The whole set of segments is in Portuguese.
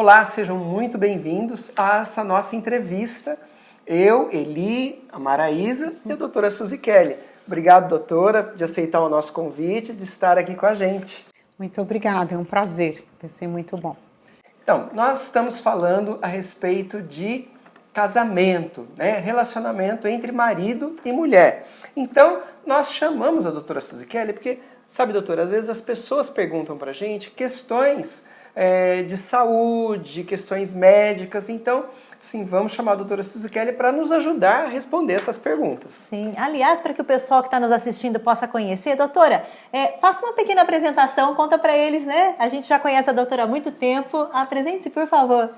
Olá, sejam muito bem-vindos a essa nossa entrevista. Eu, Eli, a Maraísa e a doutora Suzy Kelly. Obrigado, doutora, de aceitar o nosso convite, de estar aqui com a gente. Muito obrigada, é um prazer, vai ser muito bom. Então, nós estamos falando a respeito de casamento, né? Relacionamento entre marido e mulher. Então, nós chamamos a doutora Suzy Kelly porque, sabe, doutora, às vezes as pessoas perguntam pra gente questões de saúde, questões médicas, então, sim, vamos chamar a doutora Suzy Kelly para nos ajudar a responder essas perguntas. Sim, aliás, para que o pessoal que está nos assistindo possa conhecer, doutora, faça uma pequena apresentação, conta para eles, né? A gente já conhece a doutora há muito tempo, apresente-se, por favor.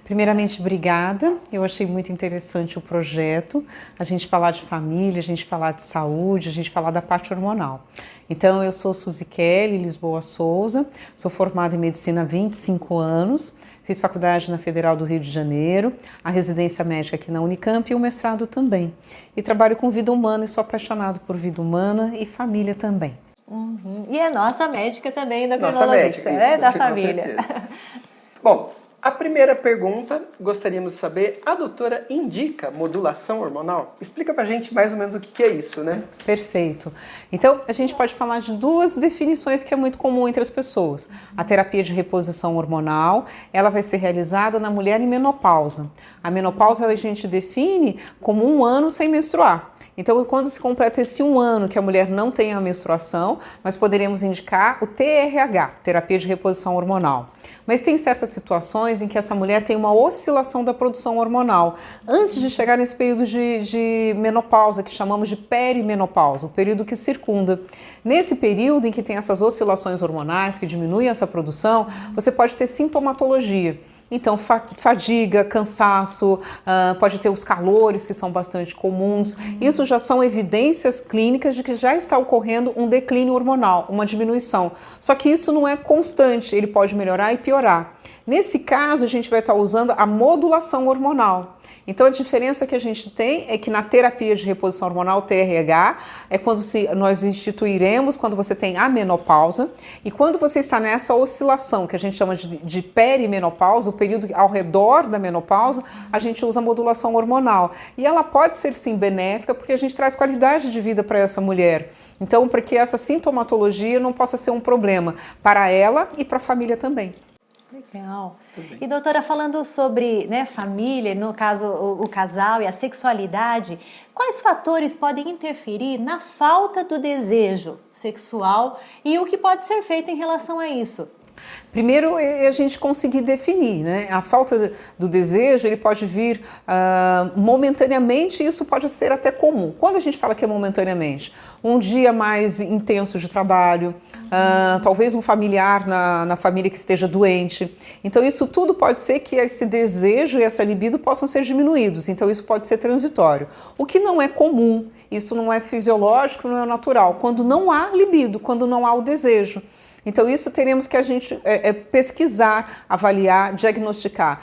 Primeiramente, obrigada, eu achei muito interessante o projeto, a gente falar de família, a gente falar de saúde, a gente falar da parte hormonal. Então, eu sou Suzy Kelly, Lisboa Souza, sou formada em medicina há 25 anos, fiz faculdade na Federal do Rio de Janeiro, a residência médica aqui na Unicamp e o mestrado também. E trabalho com vida humana e sou apaixonado por vida humana e família também. Uhum. E é nossa médica também, nossa médica, isso, da família. Bom, a primeira pergunta, gostaríamos de saber, a doutora indica modulação hormonal? Explica pra gente mais ou menos o que é isso, né? Perfeito. Então, a gente pode falar de duas definições que é muito comum entre as pessoas. A terapia de reposição hormonal, ela vai ser realizada na mulher em menopausa. A menopausa a gente define como 1 ano sem menstruar. Então, quando se completa esse 1 ano que a mulher não tem a menstruação, nós poderemos indicar o TRH, terapia de reposição hormonal. Mas tem certas situações em que essa mulher tem uma oscilação da produção hormonal antes de chegar nesse período de menopausa, que chamamos de perimenopausa, o período que circunda. Nesse período em que tem essas oscilações hormonais, que diminuem essa produção, você pode ter sintomatologia. Então, fadiga, cansaço, pode ter os calores que são bastante comuns. Isso já são evidências clínicas de que já está ocorrendo um declínio hormonal, uma diminuição. Só que isso não é constante, ele pode melhorar e piorar. Nesse caso, a gente vai estar usando a modulação hormonal. Então, a diferença que a gente tem é que na terapia de reposição hormonal, TRH, é quando nós instituiremos, quando você tem a menopausa, e quando você está nessa oscilação, que a gente chama de perimenopausa, o período ao redor da menopausa, a gente usa a modulação hormonal. E ela pode ser, sim, benéfica, porque a gente traz qualidade de vida para essa mulher. Então, para que essa sintomatologia não possa ser um problema para ela e para a família também. Legal. E doutora, falando sobre, né, família, no caso o casal e a sexualidade, quais fatores podem interferir na falta do desejo sexual e o que pode ser feito em relação a isso? Primeiro, a gente conseguir definir, né? A falta do desejo, ele pode vir momentaneamente, e isso pode ser até comum. Quando a gente fala que é momentaneamente, um dia mais intenso de trabalho, talvez um familiar na família que esteja doente. Então, isso tudo pode ser que esse desejo e essa libido possam ser diminuídos. Então, isso pode ser transitório. O que não é comum, isso não é fisiológico, não é natural. Quando não há libido, quando não há o desejo. Então, isso teremos que a gente pesquisar, avaliar, diagnosticar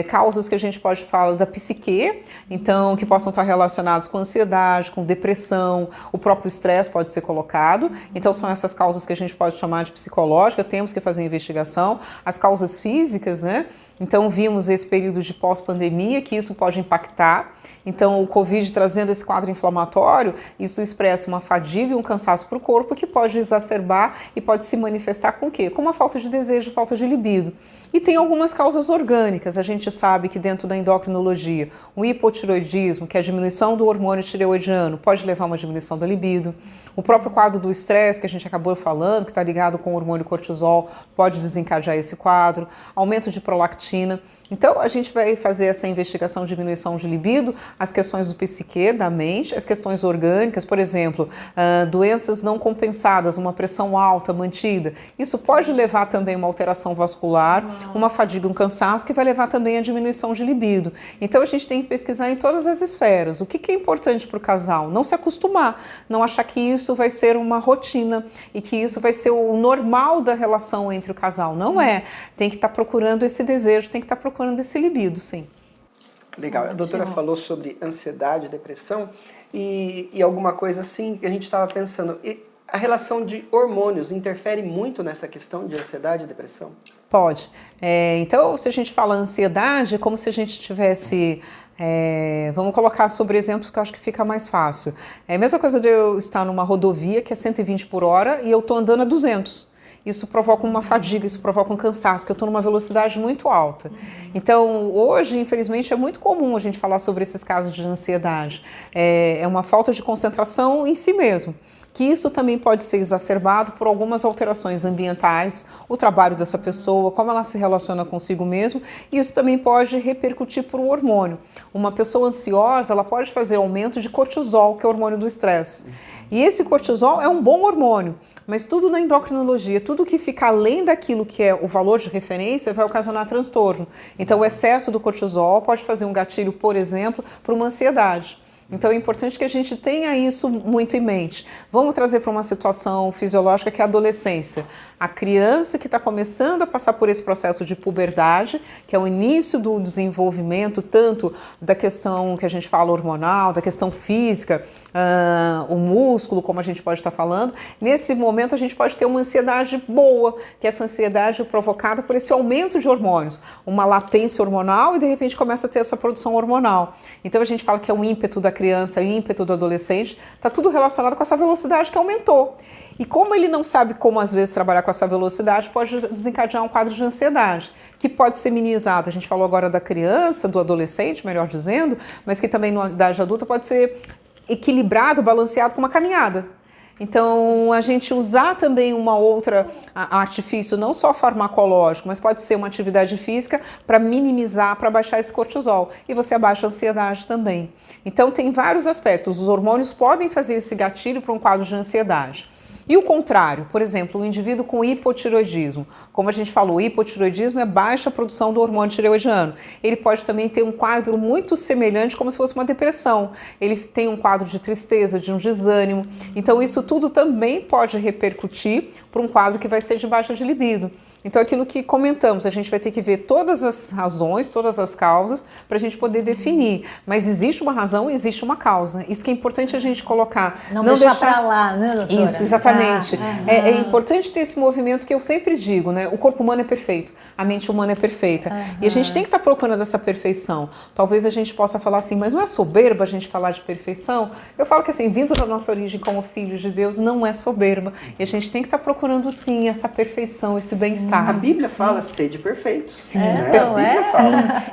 causas que a gente pode falar da psique, então, que possam estar relacionados com ansiedade, com depressão, o próprio estresse pode ser colocado. Então, são essas causas que a gente pode chamar de psicológica, temos que fazer investigação. As causas físicas, né? Então, vimos esse período de pós-pandemia, que isso pode impactar. Então, o Covid trazendo esse quadro inflamatório, isso expressa uma fadiga e um cansaço para o corpo que pode exacerbar e pode se manifestar com o quê? Com uma falta de desejo, falta de libido. E tem algumas causas orgânicas. A gente sabe que dentro da endocrinologia, o hipotiroidismo, que é a diminuição do hormônio tireoidiano, pode levar a uma diminuição da libido. O próprio quadro do estresse, que a gente acabou falando, que está ligado com o hormônio cortisol, pode desencadear esse quadro. Aumento de prolactina. Então, a gente vai fazer essa investigação de diminuição de libido, as questões do psique, da mente, as questões orgânicas, por exemplo, doenças não compensadas, uma pressão alta mantida. Isso pode levar também a uma alteração vascular, uma fadiga, um cansaço, que vai levar também a diminuição de libido. Então, a gente tem que pesquisar em todas as esferas. O que é importante para o casal? Não se acostumar, não achar que isso vai ser uma rotina e que isso vai ser o normal da relação entre o casal. Não é. Tem que estar procurando esse desejo, tem que estar procurando esse libido, sim. Legal. A doutora falou sobre ansiedade, depressão e alguma coisa assim que a gente estava pensando. E a relação de hormônios interfere muito nessa questão de ansiedade e depressão? Pode. Então, se a gente fala ansiedade, é como se a gente tivesse... vamos colocar sobre exemplos que eu acho que fica mais fácil. É a mesma coisa de eu estar numa rodovia que é 120 por hora e eu estou andando a 200. Isso provoca uma fadiga, isso provoca um cansaço, que eu estou numa velocidade muito alta. Então, hoje, infelizmente, é muito comum a gente falar sobre esses casos de ansiedade. É uma falta de concentração em si mesmo. Que isso também pode ser exacerbado por algumas alterações ambientais, o trabalho dessa pessoa, como ela se relaciona consigo mesmo, e isso também pode repercutir por um hormônio. Uma pessoa ansiosa, ela pode fazer aumento de cortisol, que é o hormônio do estresse. E esse cortisol é um bom hormônio, mas tudo na endocrinologia, tudo que fica além daquilo que é o valor de referência vai ocasionar transtorno. Então, o excesso do cortisol pode fazer um gatilho, por exemplo, para uma ansiedade. Então é importante que a gente tenha isso muito em mente. Vamos trazer para uma situação fisiológica que é a adolescência. A criança que está começando a passar por esse processo de puberdade, que é o início do desenvolvimento, tanto da questão que a gente fala hormonal, da questão física, o músculo, como a gente pode estar falando. Nesse momento a gente pode ter uma ansiedade boa, que é essa ansiedade provocada por esse aumento de hormônios, uma latência hormonal e de repente começa a ter essa produção hormonal. Então a gente fala que é o ímpeto da criança, o ímpeto do adolescente, está tudo relacionado com essa velocidade que aumentou. E como ele não sabe como, às vezes, trabalhar com essa velocidade, pode desencadear um quadro de ansiedade, que pode ser minimizado. A gente falou agora da criança, do adolescente, melhor dizendo, mas que também na idade adulta pode ser equilibrado, balanceado com uma caminhada. Então, a gente usar também uma outra artifício, não só farmacológico, mas pode ser uma atividade física para minimizar, para baixar esse cortisol. E você abaixa a ansiedade também. Então, tem vários aspectos. Os hormônios podem fazer esse gatilho para um quadro de ansiedade. E o contrário, por exemplo, o indivíduo com hipotireoidismo. Como a gente falou, o hipotireoidismo é baixa produção do hormônio tireoidiano. Ele pode também ter um quadro muito semelhante, como se fosse uma depressão. Ele tem um quadro de tristeza, de um desânimo. Então, isso tudo também pode repercutir para um quadro que vai ser de baixa de libido. Então, aquilo que comentamos, a gente vai ter que ver todas as razões, todas as causas, para a gente poder definir. Mas existe uma razão, existe uma causa. Isso que é importante a gente colocar. Não deixar para lá, né, doutora? Isso, exatamente. É importante ter esse movimento que eu sempre digo, né? O corpo humano é perfeito, a mente humana é perfeita. E a gente tem que estar procurando essa perfeição. Talvez a gente possa falar assim, mas não é soberba a gente falar de perfeição? Eu falo que assim, vindo da nossa origem como filhos de Deus, não é soberba. E a gente tem que estar procurando sim essa perfeição, esse bem-estar. A Bíblia fala sede perfeitos. Sim,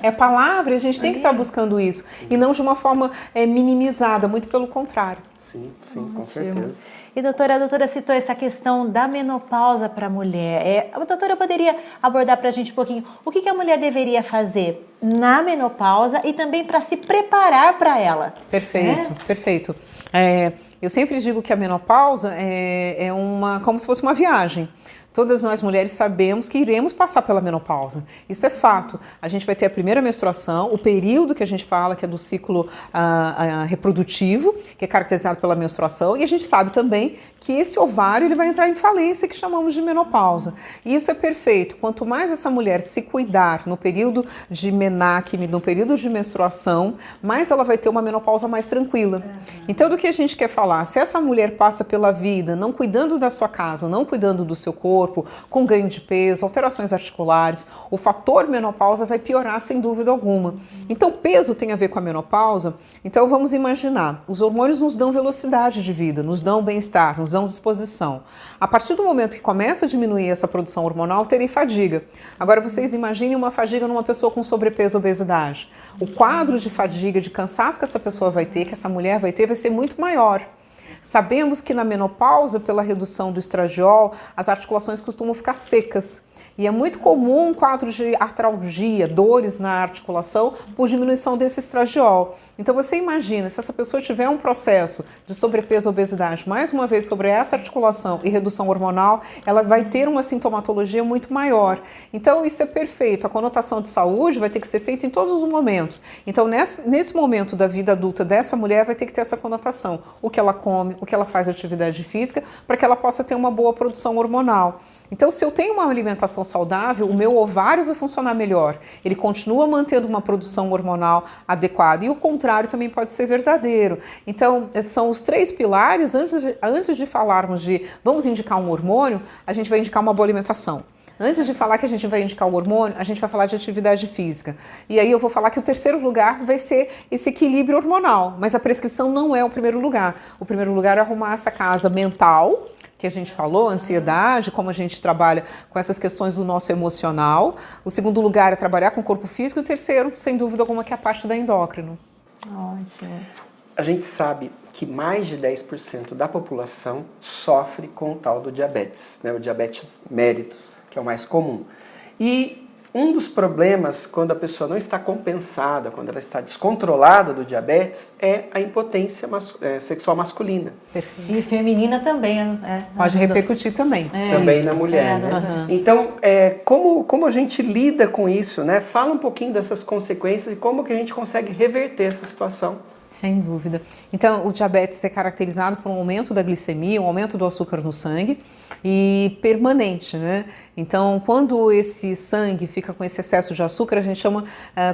é palavra, a gente tem que estar buscando isso. E não de uma forma minimizada, muito pelo contrário. Sim, com certeza. E a doutora citou essa questão da menopausa para a mulher. A doutora poderia abordar para a gente um pouquinho o que a mulher deveria fazer na menopausa e também para se preparar para ela? Perfeito, perfeito. Eu sempre digo que a menopausa é como se fosse uma viagem. Todas nós mulheres sabemos que iremos passar pela menopausa. Isso é fato. A gente vai ter a primeira menstruação, o período que a gente fala, que é do ciclo reprodutivo, que é caracterizado pela menstruação, e a gente sabe também que esse ovário ele vai entrar em falência, que chamamos de menopausa. E isso é perfeito. Quanto mais essa mulher se cuidar no período de menacme, no período de menstruação, mais ela vai ter uma menopausa mais tranquila. Então, do que a gente quer falar? Se essa mulher passa pela vida não cuidando da sua casa, não cuidando do seu corpo, com ganho de peso, alterações articulares, o fator menopausa vai piorar sem dúvida alguma. Então, peso tem a ver com a menopausa. Então, vamos imaginar, os hormônios nos dão velocidade de vida, nos dão bem-estar, nos dão disposição. A partir do momento que começa a diminuir essa produção hormonal, terei fadiga. Agora, vocês imaginem uma fadiga numa pessoa com sobrepeso ou obesidade. O quadro de fadiga, de cansaço que essa pessoa vai ter, que essa mulher vai ter, vai ser muito maior. Sabemos que na menopausa, pela redução do estradiol, as articulações costumam ficar secas. E é muito comum um quadro de artralgia, dores na articulação por diminuição desse estradiol. Então você imagina, se essa pessoa tiver um processo de sobrepeso ou obesidade, mais uma vez sobre essa articulação e redução hormonal, ela vai ter uma sintomatologia muito maior. Então isso é perfeito. A conotação de saúde vai ter que ser feita em todos os momentos. Então nesse momento da vida adulta dessa mulher vai ter que ter essa conotação. O que ela come, o que ela faz de atividade física, para que ela possa ter uma boa produção hormonal. Então, se eu tenho uma alimentação saudável, o meu ovário vai funcionar melhor. Ele continua mantendo uma produção hormonal adequada. E o contrário também pode ser verdadeiro. Então, são os três pilares. Antes de falarmos de vamos indicar um hormônio, a gente vai indicar uma boa alimentação. Antes de falar que a gente vai indicar o hormônio, a gente vai falar de atividade física. E aí eu vou falar que o terceiro lugar vai ser esse equilíbrio hormonal, mas a prescrição não é o primeiro lugar. O primeiro lugar é arrumar essa casa mental, que a gente falou, ansiedade, como a gente trabalha com essas questões do nosso emocional. O segundo lugar é trabalhar com o corpo físico. E o terceiro, sem dúvida alguma, que é a parte da endócrino. Ótimo. A gente sabe que mais de 10% da população sofre com o tal do diabetes, né? O diabetes mellitus, que é o mais comum. E um dos problemas, quando a pessoa não está compensada, quando ela está descontrolada do diabetes, é a impotência sexual masculina. E feminina também. Pode repercutir também. Também na mulher, né? Uhum. Então, como a gente lida com isso, né? Fala um pouquinho dessas consequências e como que a gente consegue reverter essa situação. Sem dúvida. Então, o diabetes é caracterizado por um aumento da glicemia, um aumento do açúcar no sangue e permanente, né? Então, quando esse sangue fica com esse excesso de açúcar, a gente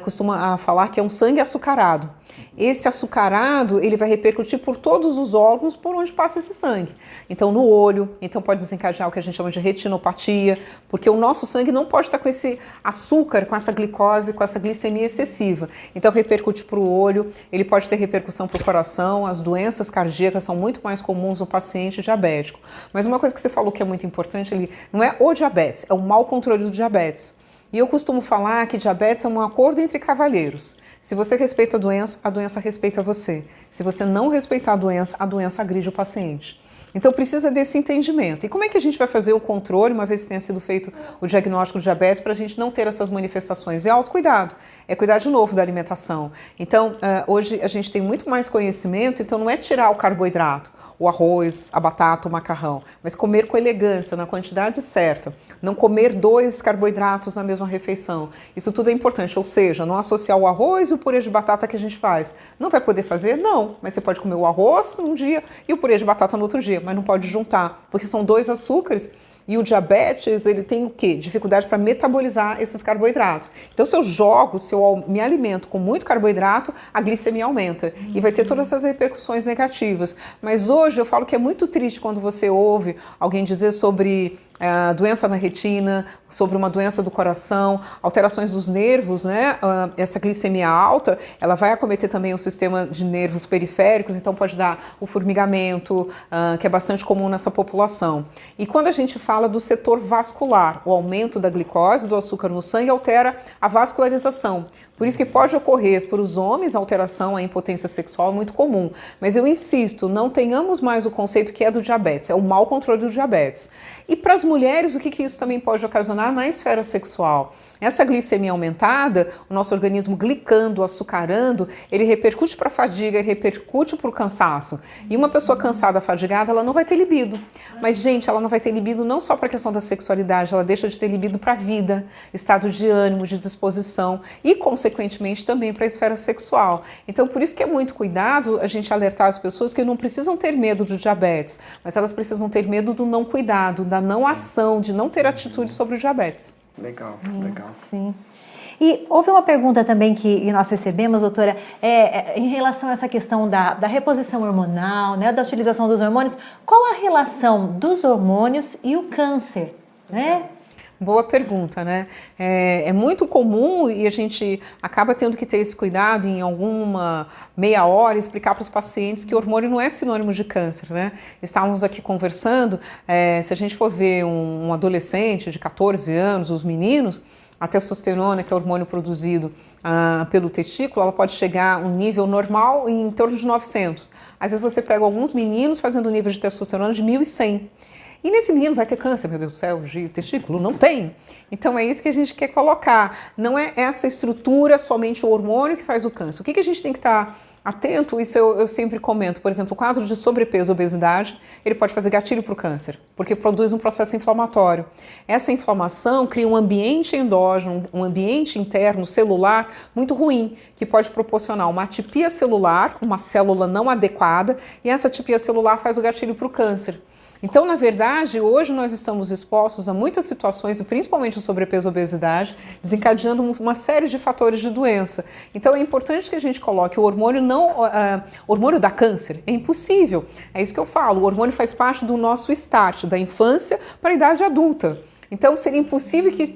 costuma falar que é um sangue açucarado. Esse açucarado, ele vai repercutir por todos os órgãos por onde passa esse sangue. Então, no olho, então pode desencadear o que a gente chama de retinopatia, porque o nosso sangue não pode estar com esse açúcar, com essa glicose, com essa glicemia excessiva. Então, repercute para o olho, ele pode ter repercussão para o coração, as doenças cardíacas são muito mais comuns no paciente diabético. Mas uma coisa que você falou que é muito importante ali, não é o diabetes, é o mau controle do diabetes. E eu costumo falar que diabetes é um acordo entre cavalheiros. Se você respeita a doença respeita você. Se você não respeitar a doença agride o paciente. Então precisa desse entendimento. E como é que a gente vai fazer o controle, uma vez que tenha sido feito o diagnóstico de diabetes, para a gente não ter essas manifestações? É autocuidado, é cuidar de novo da alimentação. Então, hoje a gente tem muito mais conhecimento, então não é tirar o carboidrato, o arroz, a batata, o macarrão, mas comer com elegância, na quantidade certa. Não comer 2 carboidratos na mesma refeição. Isso tudo é importante, ou seja, não associar o arroz e o purê de batata que a gente faz. Não vai poder fazer? Não, mas você pode comer o arroz um dia e o purê de batata no outro dia, mas não pode juntar, porque são 2 açúcares. E o diabetes, ele tem o quê? Dificuldade para metabolizar esses carboidratos. Então, se eu me alimento com muito carboidrato, a glicemia aumenta. E vai ter todas essas repercussões negativas. Mas hoje eu falo que é muito triste quando você ouve alguém dizer sobre doença na retina, sobre uma doença do coração, alterações dos nervos, né? Essa glicemia alta, ela vai acometer também o sistema de nervos periféricos, então pode dar o formigamento, que é bastante comum nessa população. E quando a gente fala do setor vascular, o aumento da glicose, do açúcar no sangue, altera a vascularização. Por isso que pode ocorrer para os homens a alteração, a impotência sexual é muito comum. Mas eu insisto, não tenhamos mais o conceito que é do diabetes, é o mau controle do diabetes. E para as mulheres, o que isso também pode ocasionar na esfera sexual? Essa glicemia aumentada, o nosso organismo glicando, açucarando, ele repercute para a fadiga, ele repercute para o cansaço. E uma pessoa cansada, fadigada, ela não vai ter libido. Mas, gente, ela não vai ter libido não só para a questão da sexualidade, ela deixa de ter libido para a vida, estado de ânimo, de disposição e, consequentemente, também para a esfera sexual. Então, por isso que é muito cuidado a gente alertar as pessoas que não precisam ter medo do diabetes, mas elas precisam ter medo do não cuidado, da não ação, de não ter atitude sobre o diabetes. Legal, sim, legal. Sim. E houve uma pergunta também que nós recebemos, doutora, em relação a essa questão da reposição hormonal, né, da utilização dos hormônios. Qual a relação dos hormônios e o câncer, né? Boa pergunta, né? É muito comum e a gente acaba tendo que ter esse cuidado em alguma meia hora explicar para os pacientes que o hormônio não é sinônimo de câncer, né? Estávamos aqui conversando, se a gente for ver um adolescente de 14 anos, os meninos, a testosterona, que é o hormônio produzido pelo testículo, ela pode chegar a um nível normal em torno de 900. Às vezes você pega alguns meninos fazendo um nível de testosterona de 1.100. E nesse menino vai ter câncer, meu Deus do céu, de testículo? Não tem. Então é isso que a gente quer colocar. Não é essa estrutura, somente o hormônio que faz o câncer. O que a gente tem que estar atento? Isso eu sempre comento. Por exemplo, o quadro de sobrepeso, obesidade, ele pode fazer gatilho para o câncer, porque produz um processo inflamatório. Essa inflamação cria um ambiente endógeno, um ambiente interno celular muito ruim, que pode proporcionar uma atipia celular, uma célula não adequada, e essa atipia celular faz o gatilho para o câncer. Então, na verdade, hoje nós estamos expostos a muitas situações, e principalmente o sobrepeso e obesidade, desencadeando uma série de fatores de doença. Então, é importante que a gente coloque o hormônio, o hormônio dá câncer, é impossível. É isso que eu falo, o hormônio faz parte do nosso start, da infância para a idade adulta. Então, seria impossível que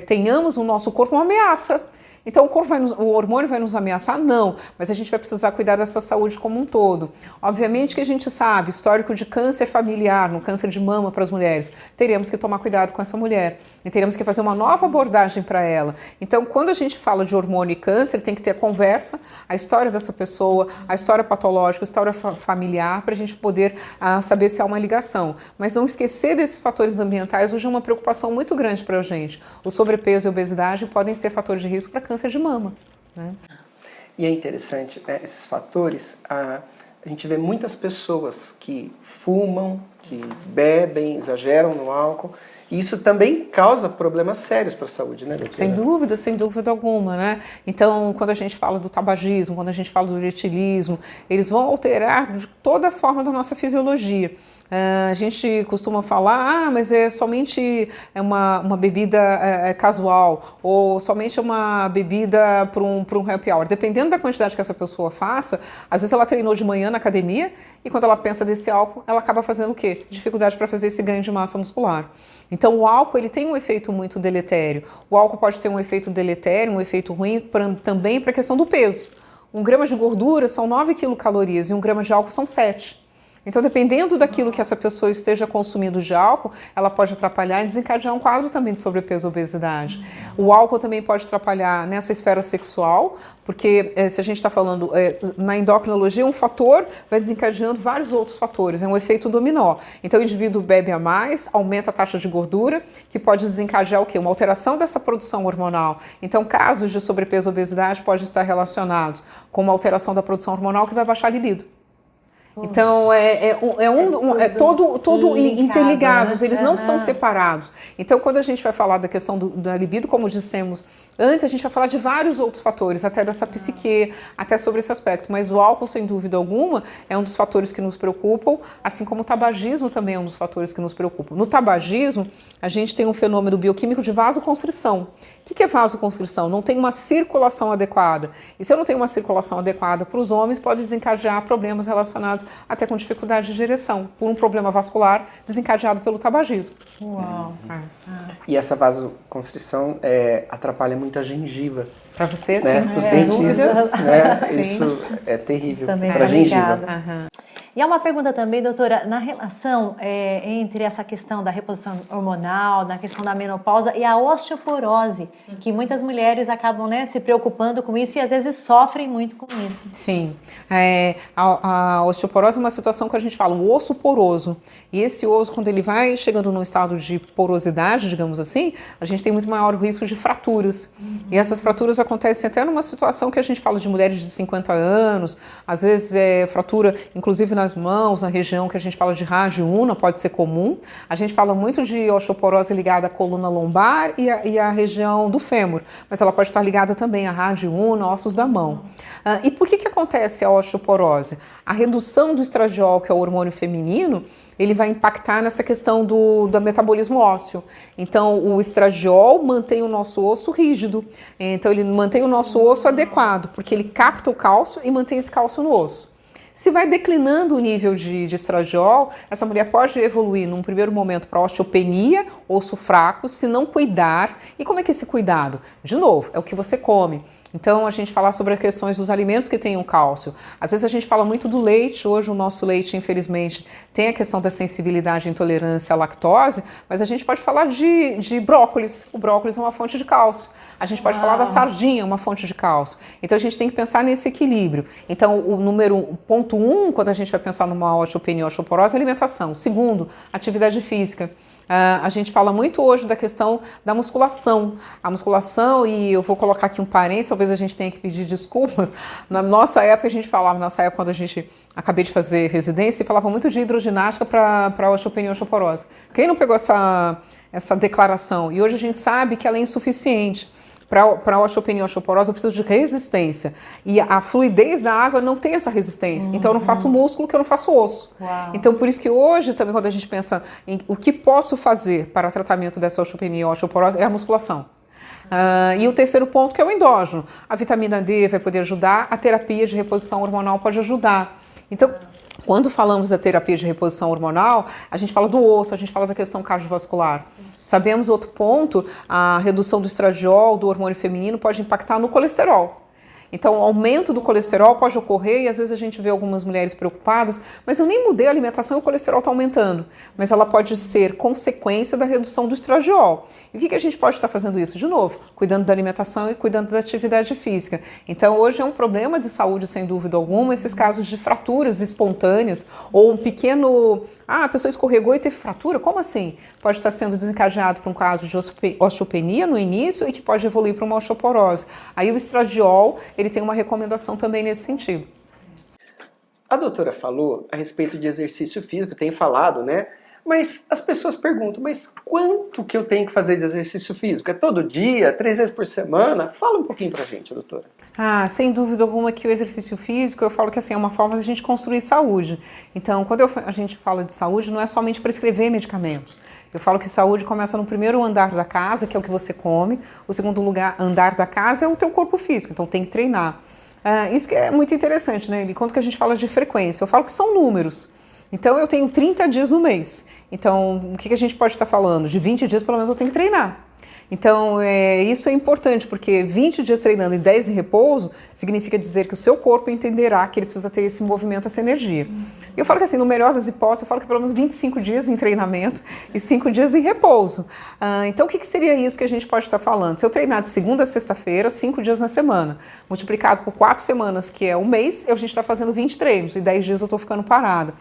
tenhamos no nosso corpo uma ameaça. Então, o hormônio vai nos ameaçar? Não, mas a gente vai precisar cuidar dessa saúde como um todo. Obviamente que a gente sabe, histórico de câncer familiar, no câncer de mama para as mulheres, teremos que tomar cuidado com essa mulher e teremos que fazer uma nova abordagem para ela. Então, quando a gente fala de hormônio e câncer, tem que ter a conversa, a história dessa pessoa, a história patológica, a história familiar, para a gente poder saber se há uma ligação. Mas não esquecer desses fatores ambientais, hoje é uma preocupação muito grande para a gente. O sobrepeso e a obesidade podem ser fatores de risco para câncer de mama, né? E é interessante, né, esses fatores, a gente vê muitas pessoas que fumam, que bebem, exageram no álcool, e isso também causa problemas sérios para a saúde, né, doutora? Sem dúvida alguma, né? Então, quando a gente fala do tabagismo, quando a gente fala do etilismo, eles vão alterar de toda a forma da nossa fisiologia. A gente costuma falar, mas é somente uma bebida casual, ou somente uma bebida para um happy hour. Dependendo da quantidade que essa pessoa faça, às vezes ela treinou de manhã na academia e quando ela pensa desse álcool, ela acaba fazendo o quê? Dificuldade para fazer esse ganho de massa muscular. Então o álcool ele tem um efeito muito deletério. O álcool pode ter um efeito deletério, um efeito ruim também para a questão do peso. 1 grama de gordura são 9 quilocalorias e 1 grama de álcool são 7. Então, dependendo daquilo que essa pessoa esteja consumindo de álcool, ela pode atrapalhar e desencadear um quadro também de sobrepeso e obesidade. O álcool também pode atrapalhar nessa esfera sexual, porque se a gente está falando na endocrinologia, um fator vai desencadeando vários outros fatores, é um efeito dominó. Então, o indivíduo bebe a mais, aumenta a taxa de gordura, que pode desencadear o quê? Uma alteração dessa produção hormonal. Então, casos de sobrepeso e obesidade podem estar relacionados com uma alteração da produção hormonal que vai baixar a libido. Então, todo interligados, né? Eles não são separados. Então, quando a gente vai falar da questão da libido, como dissemos antes, a gente vai falar de vários outros fatores, até dessa psique, até sobre esse aspecto. Mas o álcool, sem dúvida alguma, é um dos fatores que nos preocupam, assim como o tabagismo também é um dos fatores que nos preocupam. No tabagismo, a gente tem um fenômeno bioquímico de vasoconstrição. O que é vasoconstrição? Não tem uma circulação adequada. E se eu não tenho uma circulação adequada para os homens, pode desencadear problemas relacionados até com dificuldade de ereção, por um problema vascular desencadeado pelo tabagismo. Uau! E essa vasoconstrição atrapalha muito a gengiva. Para você, né? sim. Os dentistas, né? Isso é terrível para a gengiva. E há uma pergunta também, doutora, na relação entre essa questão da reposição hormonal, na questão da menopausa e a osteoporose, que muitas mulheres acabam, né, se preocupando com isso e às vezes sofrem muito com isso. Sim, a osteoporose é uma situação que a gente fala, o osso poroso. E esse osso, quando ele vai chegando num estado de porosidade, digamos assim, a gente tem muito maior risco de fraturas. E essas fraturas acontecem até numa situação que a gente fala de mulheres de 50 anos, às vezes fratura, inclusive nas mãos, na região que a gente fala de rádio una, pode ser comum. A gente fala muito de osteoporose ligada à coluna lombar e à região do fêmur, mas ela pode estar ligada também à rádio una, ossos da mão. E por que acontece a osteoporose? A redução do estradiol, que é o hormônio feminino, ele vai impactar nessa questão do metabolismo ósseo. Então, o estradiol mantém o nosso osso rígido. Então, ele mantém o nosso osso adequado, porque ele capta o cálcio e mantém esse cálcio no osso. Se vai declinando o nível de estradiol, essa mulher pode evoluir num primeiro momento para osteopenia, osso fraco, se não cuidar. E como é que é esse cuidado? De novo, é o que você come. Então, a gente fala sobre as questões dos alimentos que tenham cálcio. Às vezes a gente fala muito do leite, hoje o nosso leite, infelizmente, tem a questão da sensibilidade e intolerância à lactose, mas a gente pode falar de brócolis. O brócolis é uma fonte de cálcio. A gente pode falar da sardinha, uma fonte de cálcio. Então, a gente tem que pensar nesse equilíbrio. Então, o ponto 1, quando a gente vai pensar numa osteopenia ou osteoporose, é alimentação. Segundo, atividade física. A gente fala muito hoje da questão da musculação. A musculação, e eu vou colocar aqui um parênteses, talvez a gente tenha que pedir desculpas. Na nossa época, a gente falava, quando a gente acabei de fazer residência, falava muito de hidroginástica para osteopenia e osteoporose. Quem não pegou essa declaração? E hoje a gente sabe que ela é insuficiente. Para a osteopenia e osteoporose, eu preciso de resistência. E a fluidez da água não tem essa resistência. Então, eu não faço músculo, que eu não faço osso. Uau. Então, por isso que hoje, também, quando a gente pensa em o que posso fazer para tratamento dessa osteopenia e osteoporose, é a musculação. E o terceiro ponto, que é o endógeno. A vitamina D vai poder ajudar, a terapia de reposição hormonal pode ajudar. Então, Quando falamos da terapia de reposição hormonal, a gente fala do osso, a gente fala da questão cardiovascular. Sabemos outro ponto, a redução do estradiol, do hormônio feminino, pode impactar no colesterol. Então, o aumento do colesterol pode ocorrer e às vezes a gente vê algumas mulheres preocupadas, mas eu nem mudei a alimentação e o colesterol está aumentando. Mas ela pode ser consequência da redução do estradiol. E o que a gente pode estar fazendo isso? De novo, cuidando da alimentação e cuidando da atividade física. Então, hoje é um problema de saúde, sem dúvida alguma, esses casos de fraturas espontâneas ou um pequeno... a pessoa escorregou e teve fratura? Como assim? Pode estar sendo desencadeado por um quadro de osteopenia no início e que pode evoluir para uma osteoporose. Aí o estradiol, ele tem uma recomendação também nesse sentido. A doutora falou a respeito de exercício físico, tem falado, né? Mas as pessoas perguntam, mas quanto que eu tenho que fazer de exercício físico? É todo dia, 3 vezes por semana? Fala um pouquinho pra gente, doutora. Sem dúvida alguma que o exercício físico, eu falo que assim, é uma forma de a gente construir saúde. Então, quando a gente fala de saúde, não é somente prescrever medicamentos. Eu falo que saúde começa no primeiro andar da casa, que é o que você come. O segundo andar da casa é o teu corpo físico, então tem que treinar. Isso que é muito interessante, né? E quando que a gente fala de frequência, eu falo que são números. Então eu tenho 30 dias no mês. Então o que a gente pode estar falando? De 20 dias pelo menos eu tenho que treinar. Então, isso é importante, porque 20 dias treinando e 10 em repouso significa dizer que o seu corpo entenderá que ele precisa ter esse movimento, essa energia. Eu falo que assim, no melhor das hipóteses, eu falo que pelo menos 25 dias em treinamento e 5 dias em repouso. Então, o que seria isso que a gente pode estar falando? Se eu treinar de segunda a sexta-feira, 5 dias na semana, multiplicado por 4 semanas, que é um mês, a gente está fazendo 20 treinos e 10 dias eu estou ficando parada.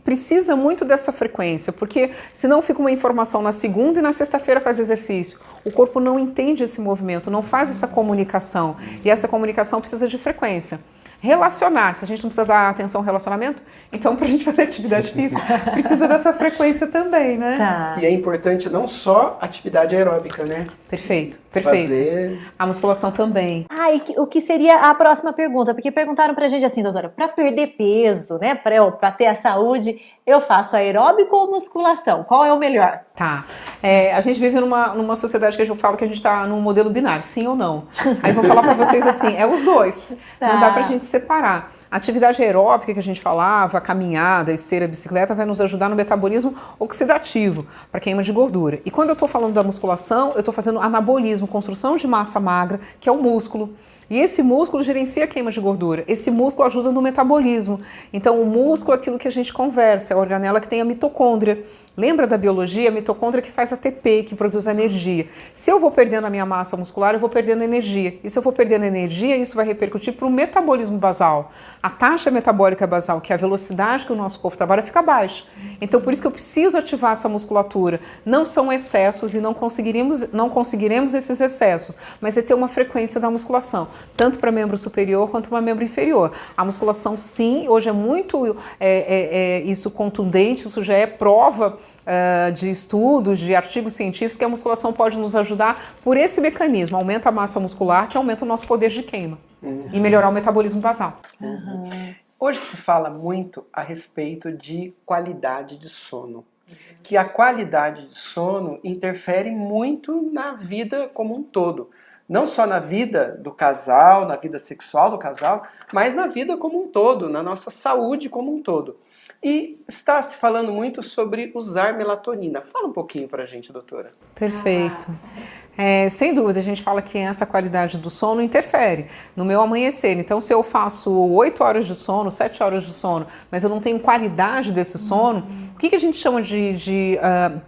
Precisa muito dessa frequência, porque senão fica uma informação na segunda e na sexta-feira faz exercício. O corpo não entende esse movimento, não faz essa comunicação. E essa comunicação precisa de frequência. Relacionar, se a gente não precisa dar atenção ao relacionamento, então para a gente fazer atividade física, precisa dessa frequência também, né? Tá. E é importante não só atividade aeróbica, né? Perfeito. Fazer... A musculação também. E o que seria a próxima pergunta? Porque perguntaram pra gente assim, doutora, para perder peso, né, para ter a saúde, eu faço aeróbico ou musculação? Qual é o melhor? Tá. A gente vive numa sociedade que eu falo que a gente está num modelo binário, sim ou não. Aí eu vou falar para vocês assim, é os dois. Tá. Não dá pra gente separar. A atividade aeróbica que a gente falava, a caminhada, a esteira, a bicicleta, vai nos ajudar no metabolismo oxidativo, para queima de gordura. E quando eu estou falando da musculação, eu estou fazendo anabolismo, construção de massa magra, que é o músculo. E esse músculo gerencia a queima de gordura. Esse músculo ajuda no metabolismo. Então, o músculo é aquilo que a gente conversa, é a organela que tem a mitocôndria. Lembra da biologia? A mitocôndria que faz ATP, que produz energia. Se eu vou perdendo a minha massa muscular, eu vou perdendo energia. E se eu vou perdendo energia, isso vai repercutir para o metabolismo basal. A taxa metabólica basal, que é a velocidade que o nosso corpo trabalha, fica baixa. Então, por isso que eu preciso ativar essa musculatura. Não são excessos e não conseguiremos esses excessos, mas é ter uma frequência da musculação, tanto para membro superior quanto para membro inferior. A musculação, sim, hoje é muito isso contundente, isso já é prova de estudos, de artigos científicos, que a musculação pode nos ajudar por esse mecanismo. Aumenta a massa muscular, que aumenta o nosso poder de queima. E melhorar o metabolismo basal. Hoje se fala muito a respeito de qualidade de sono. Que a qualidade de sono interfere muito na vida como um todo. Não só na vida do casal, na vida sexual do casal, mas na vida como um todo, na nossa saúde como um todo. E está se falando muito sobre usar melatonina. Fala um pouquinho pra gente, doutora. Perfeito. Sem dúvida, a gente fala que essa qualidade do sono interfere no meu amanhecer. Então, se eu faço 8 horas de sono, 7 horas de sono, mas eu não tenho qualidade desse sono, o que a gente chama de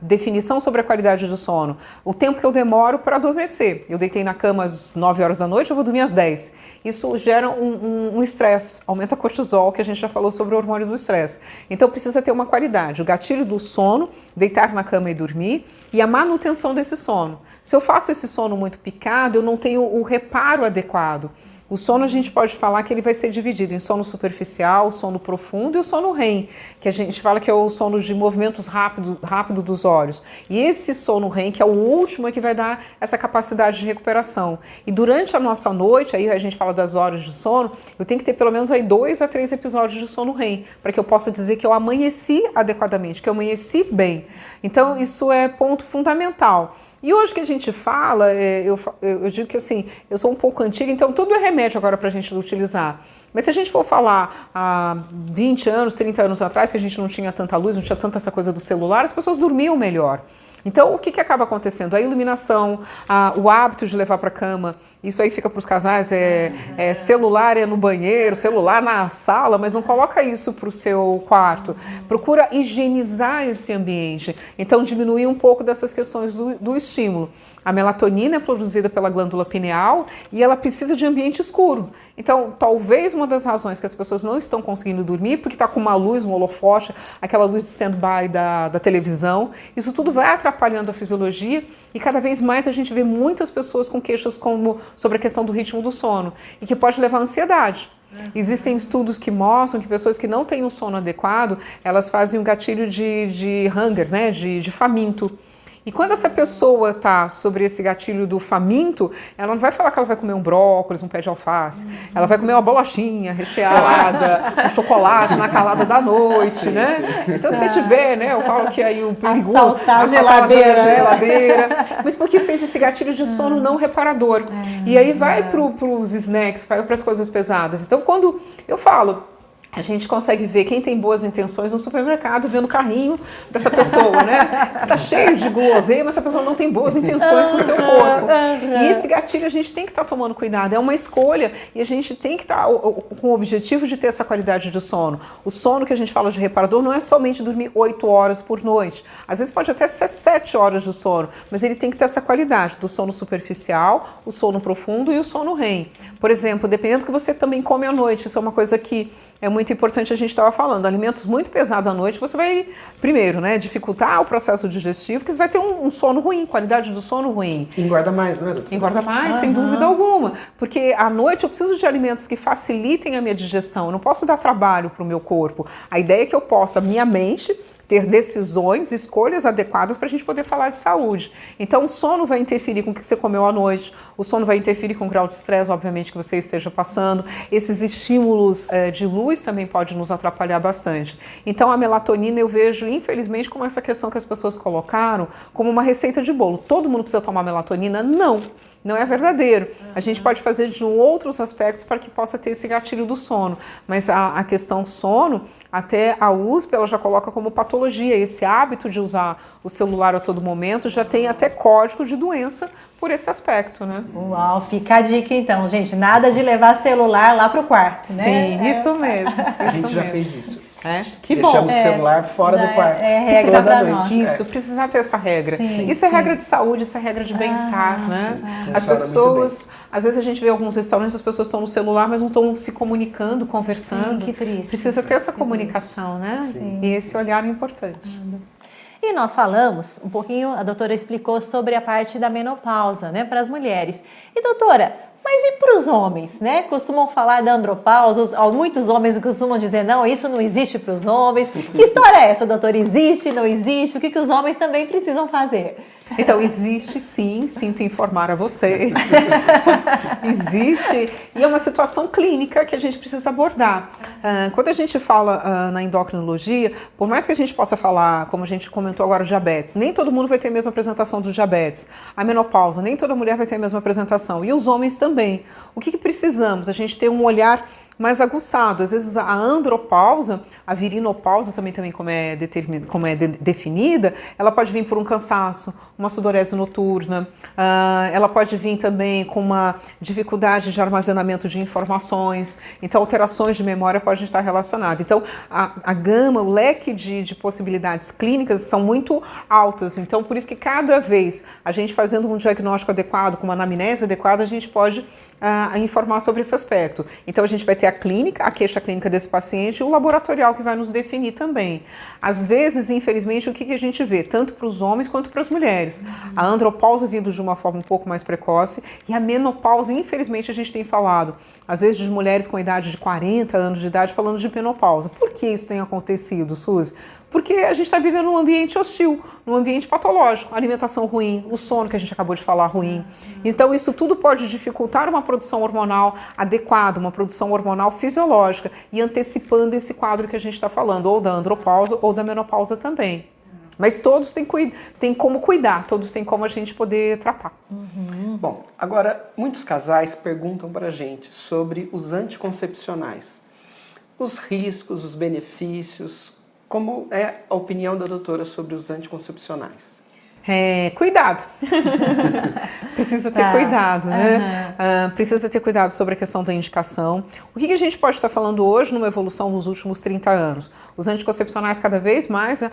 definição sobre a qualidade do sono? O tempo que eu demoro para adormecer. Eu deitei na cama às 9 horas da noite, eu vou dormir às 10. Isso gera um estresse, aumenta cortisol, que a gente já falou sobre o hormônio do estresse. Então, precisa ter uma qualidade. O gatilho do sono, deitar na cama e dormir, e a manutenção desse sono. Se eu faço esse sono muito picado, eu não tenho o reparo adequado. O sono a gente pode falar que ele vai ser dividido em sono superficial, sono profundo e o sono REM, que a gente fala que é o sono de movimentos rápido dos olhos. E esse sono REM, que é o último, é que vai dar essa capacidade de recuperação. E durante a nossa noite, aí a gente fala das horas de sono, eu tenho que ter pelo menos aí 2 a 3 episódios de sono REM, para que eu possa dizer que eu amanheci adequadamente, que eu amanheci bem. Então isso é ponto fundamental. E hoje que a gente fala, eu digo que assim, eu sou um pouco antiga, então tudo é remédio agora para a gente utilizar. Mas se a gente for falar há 20 anos, 30 anos atrás, que a gente não tinha tanta luz, não tinha tanta essa coisa do celular, as pessoas dormiam melhor. Então, o que acaba acontecendo? A iluminação, o hábito de levar para a cama, isso aí fica para os casais, celular no banheiro, celular na sala, mas não coloca isso para o seu quarto. Procura higienizar esse ambiente. Então, diminuir um pouco dessas questões do estímulo. A melatonina é produzida pela glândula pineal e ela precisa de ambiente escuro. Então, talvez uma das razões que as pessoas não estão conseguindo dormir, porque está com uma luz, um holofote, aquela luz de stand-by da televisão, isso tudo vai atrapalhando a fisiologia e cada vez mais a gente vê muitas pessoas com queixas sobre a questão do ritmo do sono e que pode levar à ansiedade. Existem estudos que mostram que pessoas que não têm um sono adequado, elas fazem um gatilho de hunger, né, de faminto. E quando essa pessoa está sobre esse gatilho do faminto, ela não vai falar que ela vai comer um brócolis, um pé de alface. Ela vai comer uma bolachinha recheada, um chocolate na calada da noite, né? Então, se você tiver, né? Eu falo que aí o perigo... Assaltar a geladeira. Mas porque fez esse gatilho de sono não reparador. E aí vai para os snacks, vai para as coisas pesadas. Então, quando eu falo... A gente consegue ver quem tem boas intenções no supermercado, vendo o carrinho dessa pessoa, né? Você está cheio de guloseima, mas essa pessoa não tem boas intenções com o seu corpo. E esse gatilho a gente tem que estar tomando cuidado, é uma escolha e a gente tem que estar com o objetivo de ter essa qualidade de sono. O sono que a gente fala de reparador não é somente dormir 8 horas por noite. Às vezes pode até ser 7 horas de sono, mas ele tem que ter essa qualidade do sono superficial, o sono profundo e o sono REM. Por exemplo, dependendo do que você também come à noite, isso é uma coisa que é muito importante, a gente estava falando, alimentos muito pesados à noite, você vai, primeiro, né, dificultar o processo digestivo, porque você vai ter um sono ruim, qualidade do sono ruim. Engorda mais, não é, doutor? Engorda mais, sem dúvida alguma, porque à noite eu preciso de alimentos que facilitem a minha digestão, eu não posso dar trabalho para o meu corpo. A ideia é que eu possa, minha mente, ter decisões, escolhas adequadas para a gente poder falar de saúde. Então, o sono vai interferir com o que você comeu à noite, o sono vai interferir com o grau de estresse, obviamente, que você esteja passando. Esses estímulos de luz também podem nos atrapalhar bastante. Então, a melatonina eu vejo, infelizmente, como essa questão que as pessoas colocaram, como uma receita de bolo. Todo mundo precisa tomar melatonina? Não. Não é verdadeiro. A gente pode fazer de outros aspectos para que possa ter esse gatilho do sono. Mas a questão sono, até a USP, ela já coloca como patologia. Esse hábito de usar o celular a todo momento já tem até código de doença por esse aspecto, né? Uau, fica a dica então, gente. Nada de levar celular lá pro quarto, né? Sim, isso mesmo. A gente já fez isso. Que Deixamos bom. o celular fora do quarto. É regra pra nós. Isso, precisa ter essa regra. Sim, isso é regra de saúde, isso é regra de bem-estar, né? As pessoas, às vezes a gente vê alguns restaurantes, as pessoas estão no celular, mas não estão se comunicando, conversando. Sim, que triste. Precisa ter essa comunicação, né? Sim. E esse olhar é importante. E nós falamos um pouquinho, a doutora explicou sobre a parte da menopausa, né, para as mulheres. E doutora, mas e para os homens, né? Costumam falar da andropausa, muitos homens costumam dizer, não, isso não existe para os homens. Que história é essa, doutora? Existe, não existe? O que os homens também precisam fazer? Então, existe sim, sinto informar a vocês. Existe, e é uma situação clínica que a gente precisa abordar. Quando a gente fala na endocrinologia, por mais que a gente possa falar, como a gente comentou agora, diabetes, nem todo mundo vai ter a mesma apresentação do diabetes. A menopausa, nem toda mulher vai ter a mesma apresentação. E os homens também. O que precisamos? A gente ter um olhar mais aguçado. Às vezes a andropausa, a virinopausa também como é definida, ela pode vir por um cansaço, uma sudorese noturna, ela pode vir também com uma dificuldade de armazenamento de informações, então alterações de memória podem estar relacionadas. Então a gama, o leque de possibilidades clínicas são muito altas, então por isso que cada vez a gente fazendo um diagnóstico adequado, com uma anamnese adequada, a gente pode informar sobre esse aspecto. Então a gente vai ter a clínica, a queixa clínica desse paciente e o laboratorial que vai nos definir também. Às vezes, infelizmente, o que a gente vê, tanto para os homens quanto para as mulheres? A andropausa vindo de uma forma um pouco mais precoce e a menopausa, infelizmente, a gente tem falado, às vezes de mulheres com idade de 40 anos de idade falando de menopausa. Por que isso tem acontecido, Suzy? Porque a gente está vivendo num ambiente hostil, num ambiente patológico, alimentação ruim, o sono que a gente acabou de falar ruim. Então isso tudo pode dificultar uma produção hormonal adequada, uma produção hormonal fisiológica e antecipando esse quadro que a gente está falando, ou da andropausa ou da menopausa também. Mas todos têm como cuidar, todos têm como a gente poder tratar. Bom, agora muitos casais perguntam para a gente sobre os anticoncepcionais. Os riscos, os benefícios, como é a opinião da doutora sobre os anticoncepcionais? Cuidado. Precisa ter cuidado, né? Precisa ter cuidado sobre a questão da indicação. O que a gente pode estar falando hoje numa evolução dos últimos 30 anos? Os anticoncepcionais, cada vez mais,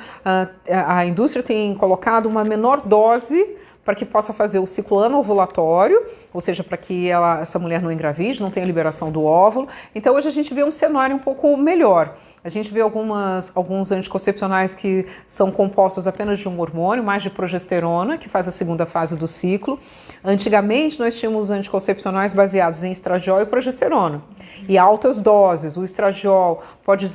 a indústria tem colocado uma menor dose para que possa fazer o ciclo anovulatório, ou seja, para que essa mulher não engravide, não tenha liberação do óvulo. Então, hoje a gente vê um cenário um pouco melhor. A gente vê alguns anticoncepcionais que são compostos apenas de um hormônio, mais de progesterona, que faz a segunda fase do ciclo. Antigamente, nós tínhamos anticoncepcionais baseados em estradiol e progesterona. E altas doses. O estradiol pode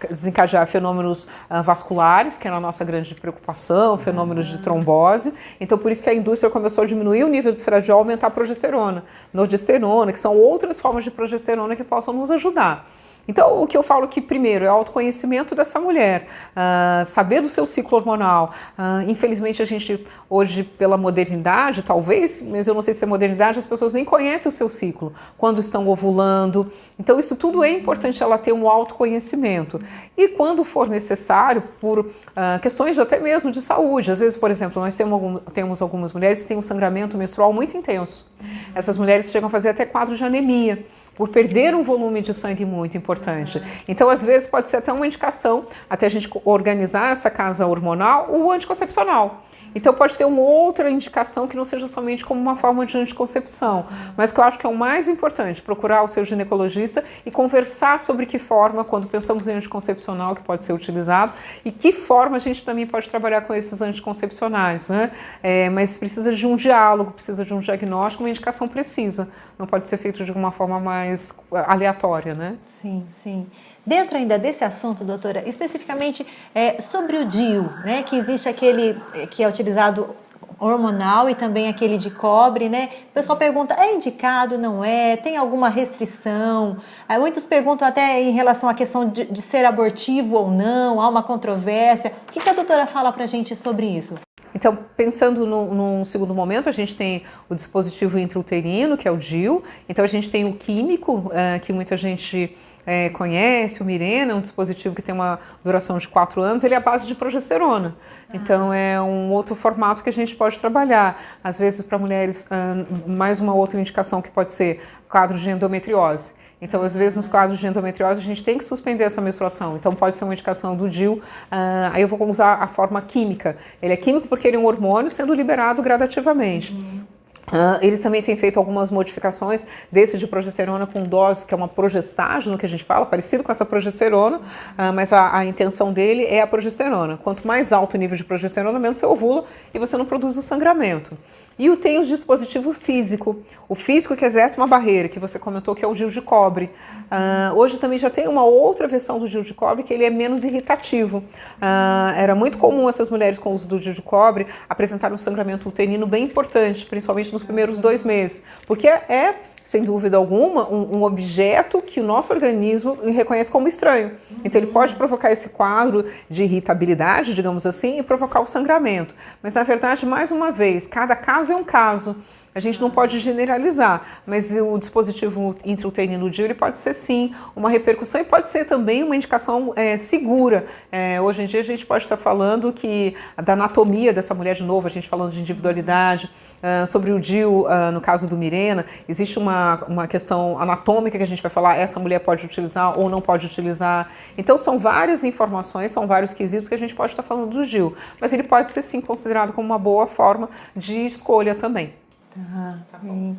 desencadear fenômenos vasculares, que era a nossa grande preocupação, fenômenos de trombose. Então, por isso que a indústria começou a diminuir o nível de estradiol e aumentar a progesterona, norgesterona, que são outras formas de progesterona que possam nos ajudar. Então, o que eu falo que, primeiro, é o autoconhecimento dessa mulher, saber do seu ciclo hormonal. Infelizmente, a gente, hoje, pela modernidade, talvez, mas eu não sei se é modernidade, as pessoas nem conhecem o seu ciclo, quando estão ovulando. Então, isso tudo é importante ela ter um autoconhecimento. E quando for necessário, por questões até mesmo de saúde. Às vezes, por exemplo, nós temos algumas mulheres que têm um sangramento menstrual muito intenso. Essas mulheres chegam a fazer até quadro de anemia, por perder um volume de sangue muito importante. Então, às vezes, pode ser até uma indicação, até a gente organizar essa casa hormonal, o anticoncepcional. Então, pode ter uma outra indicação que não seja somente como uma forma de anticoncepção, mas que eu acho que é o mais importante, procurar o seu ginecologista e conversar sobre que forma, quando pensamos em anticoncepcional, que pode ser utilizado, e que forma a gente também pode trabalhar com esses anticoncepcionais, né? Mas precisa de um diálogo, precisa de um diagnóstico, uma indicação precisa. Não pode ser feito de uma forma mais aleatória, né? Sim, sim. Dentro ainda desse assunto, doutora, especificamente sobre o DIU, né, que existe aquele que é utilizado hormonal e também aquele de cobre, né? O pessoal pergunta, é indicado, não é? Tem alguma restrição? Muitos perguntam até em relação à questão de ser abortivo ou não, há uma controvérsia. O que a doutora fala pra gente sobre isso? Então, pensando num segundo momento, a gente tem o dispositivo intrauterino, que é o DIU. Então, a gente tem o químico, que muita gente conhece, o Mirena, um dispositivo que tem uma duração de 4 anos, ele é a base de progesterona. Então, é um outro formato que a gente pode trabalhar. Às vezes, para mulheres, mais uma outra indicação que pode ser quadro de endometriose. Então, às vezes, nos quadros de endometriose, a gente tem que suspender essa menstruação. Então, pode ser uma indicação do DIU. Aí eu vou usar a forma química. Ele é químico porque ele é um hormônio sendo liberado gradativamente. Eles também têm feito algumas modificações desse de progesterona com dose, que é uma progestágeno, que a gente fala, parecido com essa progesterona, mas a intenção dele é a progesterona. Quanto mais alto o nível de progesterona, menos você ovula e você não produz o sangramento. E tem o dispositivo físico, o físico que exerce uma barreira, que você comentou que é o DIU de cobre. Hoje também já tem uma outra versão do DIU de cobre, que ele é menos irritativo. Era muito comum essas mulheres com o uso do DIU de cobre apresentarem um sangramento uterino bem importante, principalmente nos primeiros 2 meses, porque sem dúvida alguma, um objeto que o nosso organismo reconhece como estranho. Então, ele pode provocar esse quadro de irritabilidade, digamos assim, e provocar o sangramento. Mas, na verdade, mais uma vez, cada caso é um caso. A gente não pode generalizar, mas o dispositivo intrauterino DIU, ele pode ser sim uma repercussão e pode ser também uma indicação segura. Hoje em dia a gente pode estar falando da anatomia dessa mulher de novo, a gente falando de individualidade, sobre o DIU, no caso do Mirena, existe uma questão anatômica que a gente vai falar, essa mulher pode utilizar ou não pode utilizar. Então são várias informações, são vários quesitos que a gente pode estar falando do DIU, mas ele pode ser sim considerado como uma boa forma de escolha também. Tá bom.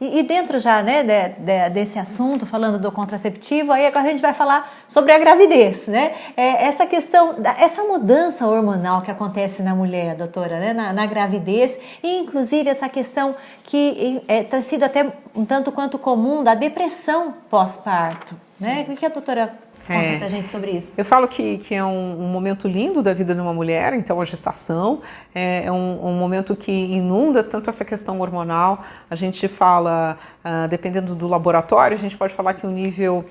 E dentro já, né, desse assunto, falando do contraceptivo, aí agora a gente vai falar sobre a gravidez, né? Essa questão, essa mudança hormonal que acontece na mulher, doutora, né, na gravidez, e inclusive essa questão que tem sido até um tanto quanto comum da depressão pós-parto, né? O que a doutora Conta pra gente sobre isso. Eu falo que é um momento lindo da vida de uma mulher, então a gestação é um momento que inunda tanto essa questão hormonal. A gente fala, dependendo do laboratório, a gente pode falar que o nível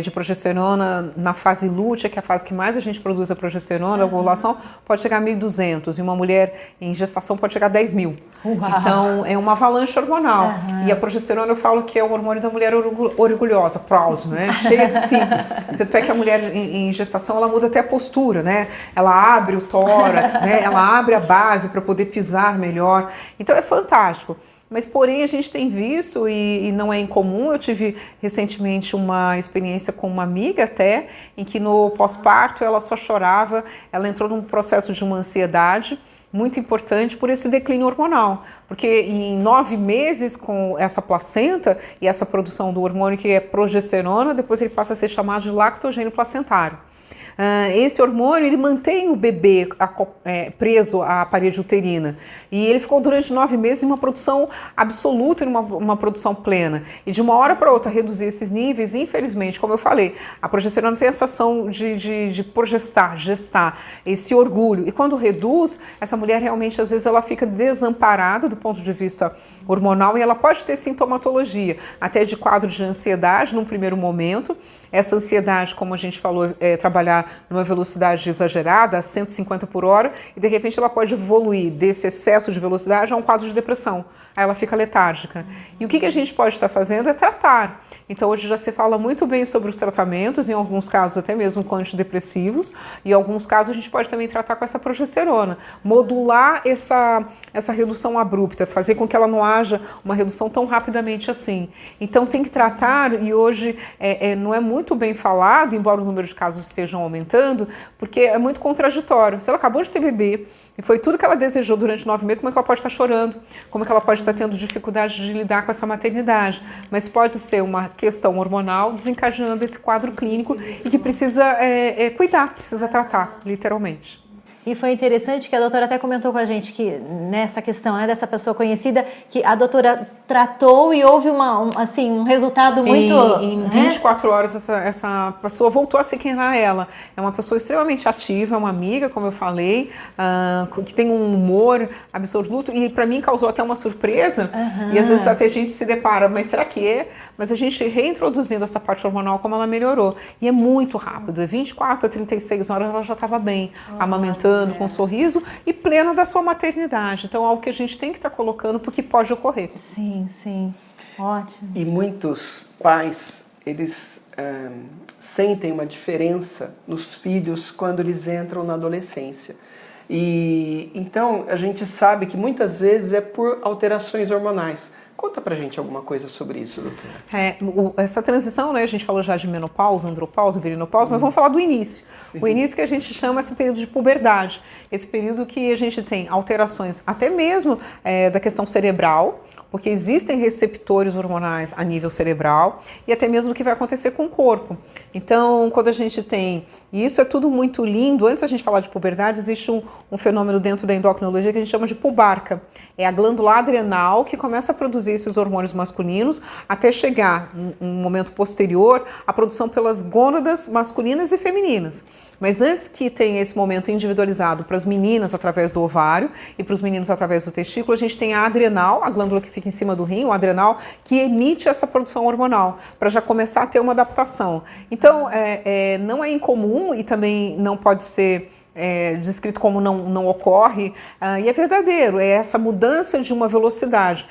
de progesterona na fase lútea, que é a fase que mais a gente produz a progesterona, a ovulação, pode chegar a 1.200 e uma mulher em gestação pode chegar a 10.000. Então é uma avalanche hormonal. E a progesterona, eu falo que é o hormônio da mulher orgulhosa, proud, né? Cheia de si. Tanto é que a mulher em gestação, ela muda até a postura, né? Ela abre o tórax, né? Ela abre a base para poder pisar melhor. Então é fantástico. Mas, porém, a gente tem visto, e não é incomum, eu tive recentemente uma experiência com uma amiga até, em que no pós-parto ela só chorava, ela entrou num processo de uma ansiedade muito importante por esse declínio hormonal, porque em 9 meses com essa placenta e essa produção do hormônio que é progesterona, depois ele passa a ser chamado de lactogênio placentário. Esse hormônio, ele mantém o bebê preso à parede uterina e ele ficou durante 9 meses em uma produção absoluta, em uma produção plena, e de uma hora para outra reduzir esses níveis, infelizmente, como eu falei, a progesterona tem essa ação de progestar, gestar, esse orgulho, e quando reduz, essa mulher realmente às vezes ela fica desamparada do ponto de vista hormonal e ela pode ter sintomatologia, até de quadro de ansiedade num primeiro momento. Essa ansiedade, como a gente falou, trabalhar numa velocidade exagerada, a 150 por hora, e de repente ela pode evoluir desse excesso de velocidade a um quadro de depressão. Aí ela fica letárgica. E o que a gente pode estar fazendo é tratar. Então hoje já se fala muito bem sobre os tratamentos, em alguns casos até mesmo com antidepressivos, e em alguns casos a gente pode também tratar com essa progesterona. Modular essa redução abrupta, fazer com que ela não haja uma redução tão rapidamente assim. Então tem que tratar, e hoje não é muito bem falado, embora o número de casos estejam aumentando, porque é muito contraditório. Se ela acabou de ter bebê, e foi tudo que ela desejou durante 9 meses, como é que ela pode estar chorando? Como é que ela pode estar tendo dificuldade de lidar com essa maternidade? Mas pode ser uma questão hormonal desencadeando esse quadro clínico e que precisa cuidar, precisa tratar, literalmente. E foi interessante que a doutora até comentou com a gente que nessa questão, né, dessa pessoa conhecida, que a doutora tratou e houve um resultado muito... Em 24 horas essa pessoa voltou a ser quem era ela. É uma pessoa extremamente ativa, uma amiga, como eu falei, que tem um humor absoluto e para mim causou até uma surpresa. E às vezes até a gente se depara, mas será que é? Mas a gente reintroduzindo essa parte hormonal, como ela melhorou. E é muito rápido, 24 a 36 horas ela já estava bem, amamentando, com um sorriso e plena da sua maternidade. Então é algo que a gente tem que estar colocando porque pode ocorrer. Sim, sim. Ótimo. E muitos pais, eles sentem uma diferença nos filhos quando eles entram na adolescência. E então a gente sabe que muitas vezes é por alterações hormonais. Conta pra gente alguma coisa sobre isso, doutora. Essa transição, né, a gente falou já de menopausa, andropausa, virinopausa, mas vamos falar do início. Sim. O início que a gente chama esse período de puberdade, esse período que a gente tem alterações até mesmo da questão cerebral, porque existem receptores hormonais a nível cerebral e até mesmo o que vai acontecer com o corpo. Então, quando a gente tem... E isso é tudo muito lindo. Antes da gente falar de puberdade, existe um fenômeno dentro da endocrinologia que a gente chama de pubarca. É a glândula adrenal que começa a produzir esses hormônios masculinos até chegar, um momento posterior, à produção pelas gônadas masculinas e femininas. Mas antes que tenha esse momento individualizado para as meninas através do ovário e para os meninos através do testículo, a gente tem a adrenal, a glândula que fica em cima do rim, o adrenal, que emite essa produção hormonal, para já começar a ter uma adaptação. Então, não é incomum e também não pode ser descrito como não ocorre, e é verdadeiro, é essa mudança de uma velocidade.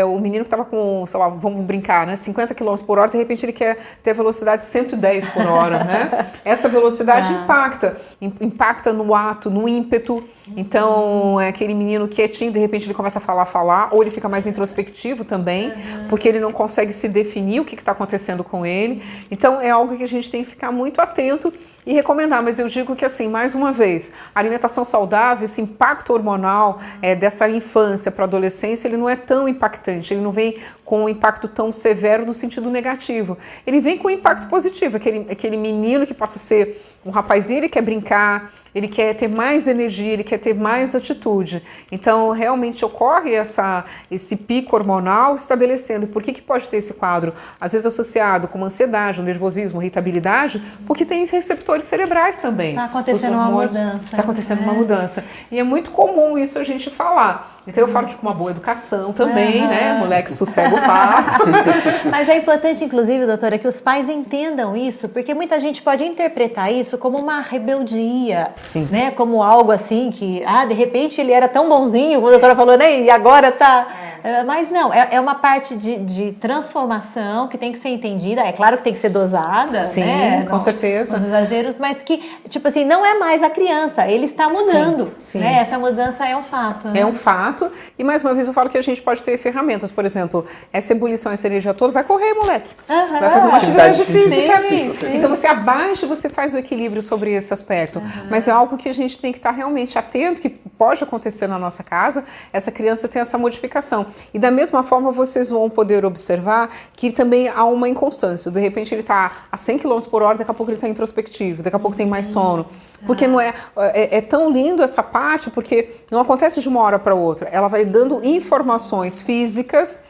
O menino que estava com, sei lá, vamos brincar, né, 50 km por hora, de repente ele quer ter a velocidade de 110 por hora, né? Essa velocidade impacta no ato, no ímpeto. Então, é aquele menino quietinho, de repente ele começa a falar, ou ele fica mais introspectivo também, porque ele não consegue se definir o que está acontecendo com ele. Então, é algo que a gente tem que ficar muito atento e recomendar, mas eu digo que assim, mais uma vez, a alimentação saudável, esse impacto hormonal dessa infância para a adolescência, ele não é tão impactante, ele não vem com um impacto tão severo no sentido negativo. Ele vem com um impacto positivo, aquele menino que passa a ser um rapazinho, ele quer brincar, ele quer ter mais energia, ele quer ter mais atitude. Então, realmente ocorre esse pico hormonal estabelecendo. Por que pode ter esse quadro? Às vezes associado com ansiedade, um nervosismo, irritabilidade, porque tem receptores cerebrais também. Está acontecendo uma mudança. Está acontecendo uma mudança. E é muito comum isso a gente falar. Então eu falo que com uma boa educação também, né? Moleque sossega o papo. Mas é importante, inclusive, doutora, que os pais entendam isso, porque muita gente pode interpretar isso como uma rebeldia, Sim. né? Como algo assim que, de repente ele era tão bonzinho, como a doutora falou, né? E agora tá... Mas não, é uma parte de transformação que tem que ser entendida. É claro que tem que ser dosada, sim, né? Com certeza. Os exageros, mas que, tipo assim, não é mais a criança, ele está mudando. Sim, né? Essa mudança é um fato. Né? É um fato. E mais uma vez eu falo que a gente pode ter ferramentas, por exemplo, essa ebulição, essa energia toda, vai correr, moleque. Vai fazer uma atividade física. Sim. Então você abaixa, você faz o equilíbrio sobre esse aspecto. Mas é algo que a gente tem que estar realmente atento, que pode acontecer na nossa casa, essa criança tem essa modificação. E da mesma forma vocês vão poder observar que também há uma inconstância. De repente ele está a 100 km por hora, daqui a pouco ele está introspectivo, daqui a pouco tem mais sono. Porque não é tão lindo essa parte, porque não acontece de uma hora para outra. Ela vai dando informações físicas,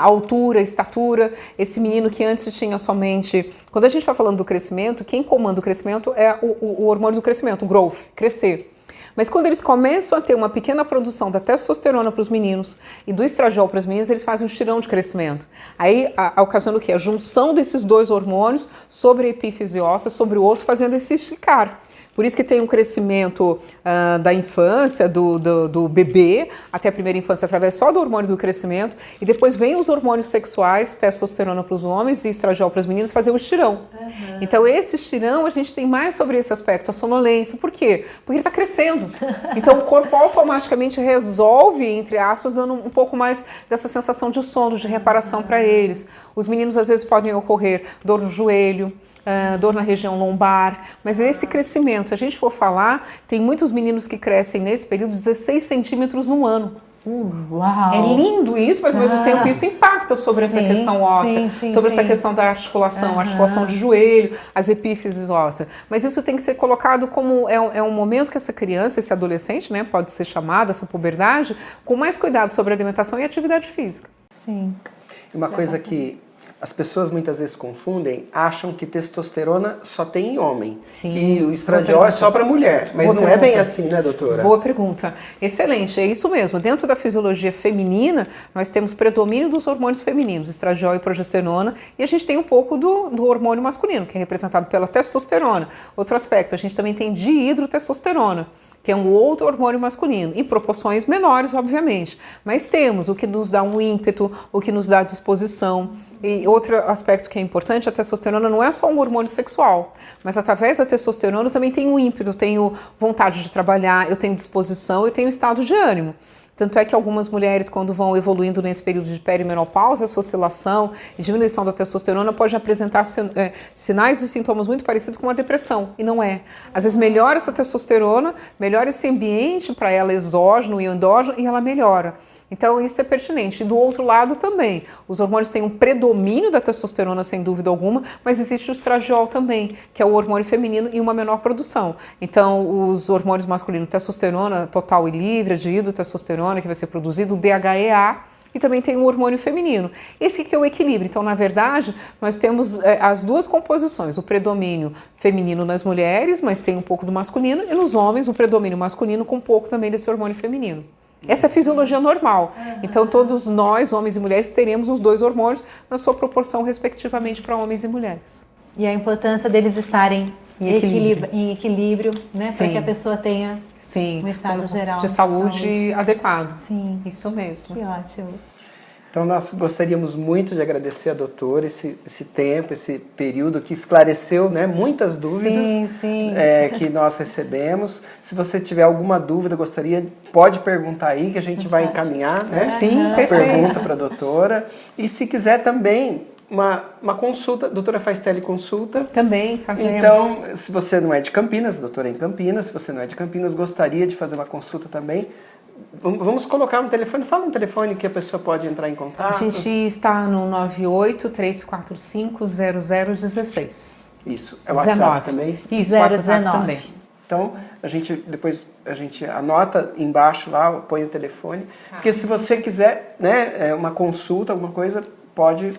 altura, estatura. Esse menino que antes tinha somente... Quando a gente está falando do crescimento, quem comanda o crescimento é o hormônio do crescimento, o growth, crescer. Mas quando eles começam a ter uma pequena produção da testosterona para os meninos e do estradiol para as meninas, eles fazem um estirão de crescimento. Aí ocasiona o quê? A junção desses dois hormônios sobre a epífise óssea, sobre o osso, fazendo esse esticar. Por isso que tem um crescimento da infância, do bebê, até a primeira infância, através só do hormônio do crescimento, e depois vem os hormônios sexuais, testosterona para os homens e estradiol para as meninas, fazer o estirão. Então esse estirão, a gente tem mais sobre esse aspecto, a sonolência. Por quê? Porque ele está crescendo. Então o corpo automaticamente resolve, entre aspas, dando um pouco mais dessa sensação de sono, de reparação para eles. Os meninos às vezes podem ocorrer dor no joelho, dor na região lombar, mas esse crescimento, se a gente for falar, tem muitos meninos que crescem nesse período 16 centímetros no ano. Uau! É lindo isso, mas ao mesmo tempo isso impacta sobre essa questão óssea, sobre essa questão da articulação, articulação de joelho, as epífises ósseas. Mas isso tem que ser colocado como é um momento que essa criança, esse adolescente, né, pode ser chamada, essa puberdade, com mais cuidado sobre a alimentação e atividade física. Sim. Uma coisa que as pessoas muitas vezes confundem, acham que testosterona só tem em homem. Sim. E o estradiol é só para mulher. Mas não é bem assim, né, doutora? Boa pergunta. Excelente, é isso mesmo. Dentro da fisiologia feminina, nós temos predomínio dos hormônios femininos, estradiol e progesterona, e a gente tem um pouco do hormônio masculino, que é representado pela testosterona. Outro aspecto, a gente também tem dihidrotestosterona, que é um outro hormônio masculino, em proporções menores, obviamente. Mas temos o que nos dá um ímpeto, o que nos dá disposição. E outro aspecto que é importante, a testosterona não é só um hormônio sexual, mas através da testosterona eu também tenho ímpeto, eu tenho vontade de trabalhar, eu tenho disposição, eu tenho estado de ânimo. Tanto é que algumas mulheres, quando vão evoluindo nesse período de perimenopausa, essa oscilação e diminuição da testosterona pode apresentar sinais e sintomas muito parecidos com uma depressão, e não é. Às vezes melhora essa testosterona, melhora esse ambiente para ela exógeno e endógeno, e ela melhora. Então isso é pertinente. E do outro lado também, os hormônios têm um predomínio da testosterona sem dúvida alguma, mas existe o estradiol também, que é o hormônio feminino e uma menor produção. Então os hormônios masculinos, testosterona total e livre, a dihidrotestosterona que vai ser produzido, o DHEA, e também tem o hormônio feminino. Esse aqui é o equilíbrio. Então, na verdade, nós temos as duas composições, o predomínio feminino nas mulheres, mas tem um pouco do masculino, e nos homens o predomínio masculino com um pouco também desse hormônio feminino. Essa é a fisiologia normal. Então, todos nós, homens e mulheres, teremos os dois hormônios na sua proporção, respectivamente, para homens e mulheres. E a importância deles estarem em equilíbrio, né? Para que a pessoa tenha um estado geral de saúde adequado. Sim. Isso mesmo. Que ótimo. Então, nós gostaríamos muito de agradecer a doutora esse tempo, esse período que esclareceu, né, muitas dúvidas que nós recebemos. Se você tiver alguma dúvida, pode perguntar aí, que a gente vai encaminhar, né? Sim, a pergunta para a doutora. E se quiser também uma consulta, a doutora faz teleconsulta. Também fazemos. Então, se você não é de Campinas, a doutora é em Campinas, se você não é de Campinas, gostaria de fazer uma consulta também, Vamos colocar um telefone, fala um telefone que a pessoa pode entrar em contato. A gente está no 98-345-0016. Isso, é o WhatsApp também? Isso, o WhatsApp também. Então, depois a gente anota embaixo lá, põe o telefone. Porque se você quiser, né, uma consulta, alguma coisa, pode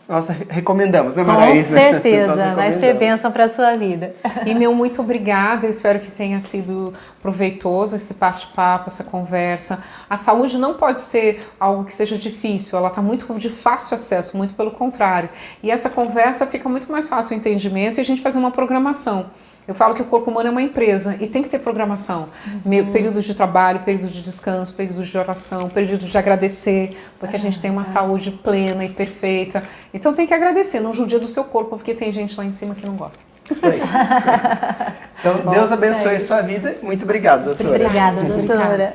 nós recomendamos, né, Maraísa? Com certeza, vai ser bênção para a sua vida. E meu muito obrigada, eu espero que tenha sido proveitoso esse bate-papo, essa conversa. A saúde não pode ser algo que seja difícil, ela está muito de fácil acesso, muito pelo contrário. E essa conversa fica muito mais fácil o entendimento e a gente fazer uma programação. Eu falo que o corpo humano é uma empresa e tem que ter programação. Períodos de trabalho, períodos de descanso, períodos de oração, períodos de agradecer, porque a gente tem uma saúde plena e perfeita. Então tem que agradecer, não judia do seu corpo, porque tem gente lá em cima que não gosta. Isso aí. Então, Deus abençoe a sua vida. Muito obrigado, doutora. Obrigada, doutora.